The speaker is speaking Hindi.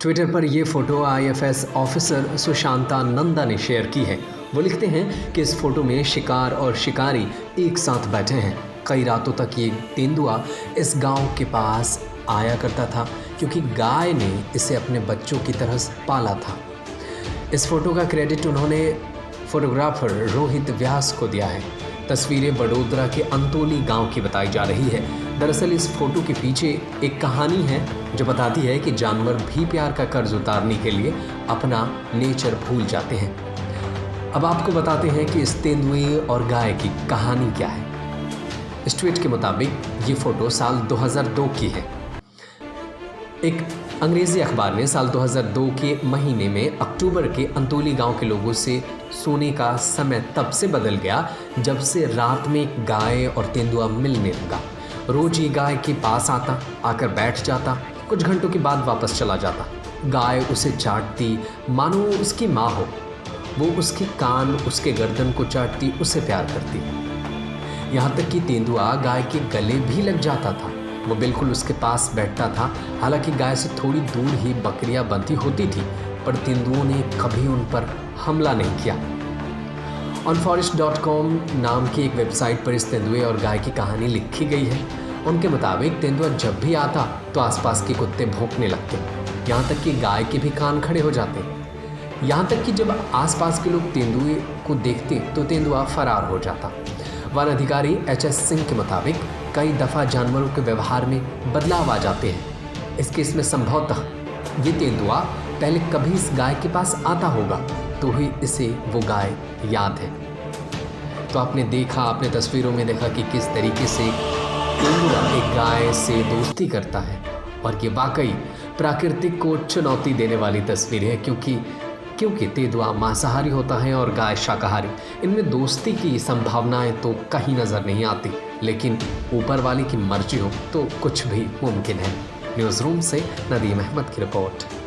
ट्विटर पर ये photo IFS officer Sushanta Nanda ने शेयर की है। वो लिखते हैं कि इस फोटो में शिकार और शिकारी एक साथ बैठे हैं। कई रातों तक ये तेंदुआ इस गांव के पास आया करता था क्योंकि गाय ने इसे अपने बच्चों की तरह पाला था। इस फोटो का क्रेडिट उन्होंने फोटोग्राफर रोहित व्यास को दिया है। तस्वीरें बड़ोदरा के अंतोली गांव की बताई जा रही है। दरअसल इस फोटो के पीछे एक कहानी है जो बताती है कि जानवर भी प्यार का कर्ज उतारने के लिए अपना नेचर भूल जाते हैं। अब आपको बताते हैं कि इस तेंदुए और गाय की कहानी क्या है। इस ट्वीट के मुताबिक ये फोटो साल 2002 की है। एक अंग्रेज़ी अखबार ने साल 2002 के महीने में अक्टूबर के अंतोली गांव के लोगों से सोने का समय तब से बदल गया जब से रात में गाय और तेंदुआ मिलने लगा। रोज ये गाय के पास आता, आकर बैठ जाता, कुछ घंटों के बाद वापस चला जाता। गाय उसे चाटती मानो उसकी माँ हो। वो उसके कान, उसके गर्दन को चाटती, उसे प्यार करती। यहाँ तक कि तेंदुआ गाय के गले भी लग जाता था। वो बिल्कुल उसके पास बैठता था। हालांकि गाय से थोड़ी दूर ही बकरियां बंधी होती थी, पर तेंदुओं ने कभी उन पर हमला नहीं किया। onforest.com नाम की एक वेबसाइट पर इस तेंदुए और गाय की कहानी लिखी गई है। उनके मुताबिक तेंदुआ जब भी आता तो आसपास के कुत्ते भौंकने लगते, यहाँ तक कि गाय के भी कान खड़े हो जाते। यहाँ तक कि जब आसपास के लोग तेंदुए को देखते तो तेंदुआ फरार हो जाता। वन अधिकारी HS सिंह के मुताबिक कई दफ़ा जानवरों के व्यवहार में बदलाव आ जाते हैं। इस केस में संभवतः ये तेंदुआ पहले कभी इस गाय के पास आता होगा तो ही इसे वो गाय याद है। तो आपने देखा, आपने तस्वीरों में देखा कि किस तरीके से तेंदुआ एक गाय से दोस्ती करता है। और ये वाकई प्राकृतिक को चुनौती देने वाली तस्वीर है क्योंकि तेंदुआ मांसाहारी होता है और गाय शाकाहारी। इनमें दोस्ती की संभावनाएं तो कहीं नज़र नहीं आती, लेकिन ऊपर वाले की मर्जी हो तो कुछ भी मुमकिन है। न्यूज़ रूम से नदीम अहमद की रिपोर्ट।